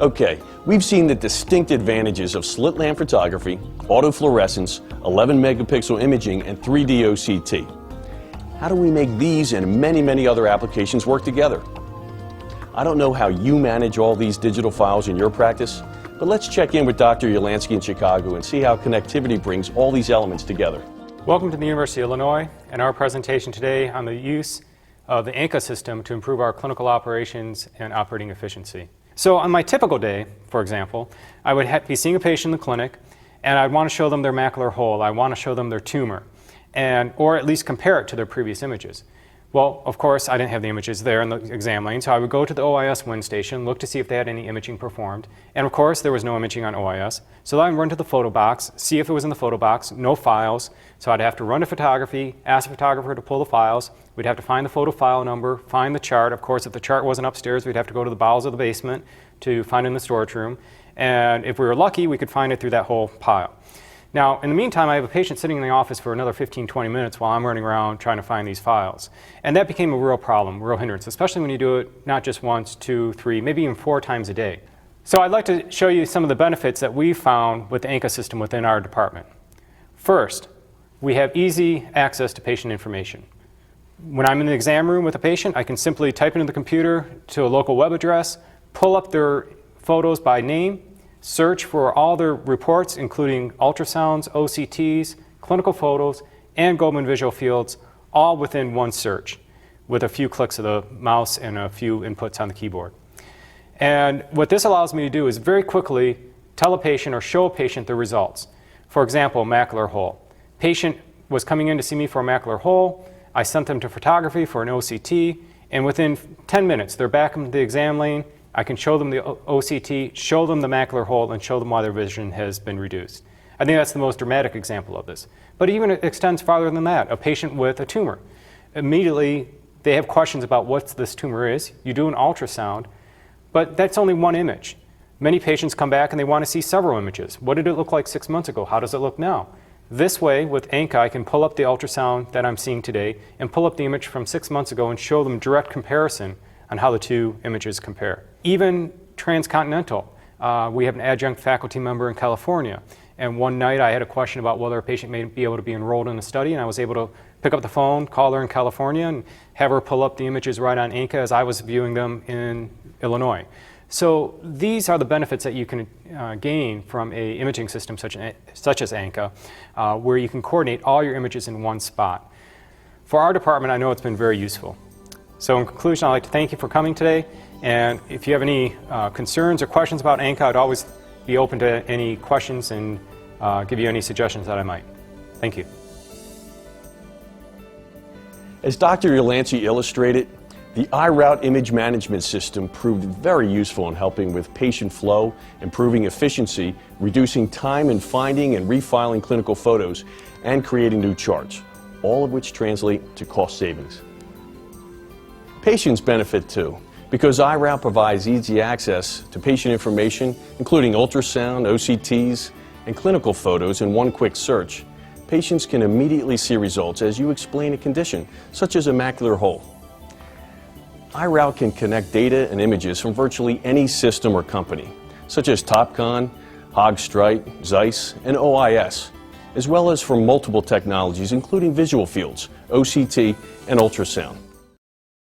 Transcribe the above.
Okay, we've seen the distinct advantages of slit lamp photography, autofluorescence, 11 megapixel imaging, and 3D OCT. How do we make these and many other applications work together? I don't know how you manage all these digital files in your practice, but let's check in with Dr. Ulansky in Chicago and see how connectivity brings all these elements together. Welcome to the University of Illinois and our presentation today on the use of the ANCA system to improve our clinical operations and operating efficiency. So on my typical day, for example, I would be seeing a patient in the clinic and I'd want to show them their macular hole, I want to show them their tumor, or at least compare it to their previous images. Well, of course, I didn't have the images there in the exam lane, so I would go to the OIS wind station, look to see if they had any imaging performed, and of course there was no imaging on OIS. So then I'd run to the photo box, see if it was in the photo box, no files, so I'd have to run to photography, ask the photographer to pull the files, we'd have to find the photo file number, find the chart. Of course, if the chart wasn't upstairs, we'd have to go to the bowels of the basement to find it in the storage room, and if we were lucky, we could find it through that whole pile. Now, in the meantime, I have a patient sitting in the office for another 15-20 minutes while I'm running around trying to find these files. And that became a real problem, real hindrance, especially when you do it not just once, 2, 3, maybe even 4 times a day. So I'd like to show you some of the benefits that we found with the ANCA system within our department. First, we have easy access to patient information. When I'm in the exam room with a patient, I can simply type into the computer to a local web address, pull up their photos by name, search for all their reports, including ultrasounds, OCTs, clinical photos, and Goldman visual fields, all within one search with a few clicks of the mouse and a few inputs on the keyboard. And what this allows me to do is very quickly tell a patient or show a patient the results. For example, macular hole. Patient was coming in to see me for a macular hole. I sent them to photography for an OCT, and within 10 minutes, they're back in the exam lane. I can show them the OCT, show them the macular hole, and show them why their vision has been reduced. I think that's the most dramatic example of this. But even it extends farther than that. A patient with a tumor. Immediately, they have questions about what this tumor is. You do an ultrasound, but that's only one image. Many patients come back and they want to see several images. What did it look like 6 months ago? How does it look now? This way, with ANCA, I can pull up the ultrasound that I'm seeing today and pull up the image from 6 months ago and show them direct comparison on how the two images compare. Even transcontinental. We have an adjunct faculty member in California, and one night I had a question about whether a patient may be able to be enrolled in a study, and I was able to pick up the phone, call her in California, and have her pull up the images right on ANCA as I was viewing them in Illinois. So these are the benefits that you can gain from an imaging system such as ANCA, where you can coordinate all your images in one spot. For our department, I know it's been very useful. So in conclusion, I'd like to thank you for coming today, and if you have any concerns or questions about ANCA, I'd always be open to any questions and give you any suggestions that I might. Thank you. As Dr. Ulansky illustrated, the iRoute image management system proved very useful in helping with patient flow, improving efficiency, reducing time in finding and refiling clinical photos, and creating new charts, all of which translate to cost savings. Patients benefit too, because iRoute provides easy access to patient information, including ultrasound, OCTs, and clinical photos in one quick search. Patients can immediately see results as you explain a condition, such as a macular hole. iRoute can connect data and images from virtually any system or company, such as Topcon, Hogstrite, Zeiss, and OIS, as well as from multiple technologies, including visual fields, OCT, and ultrasound.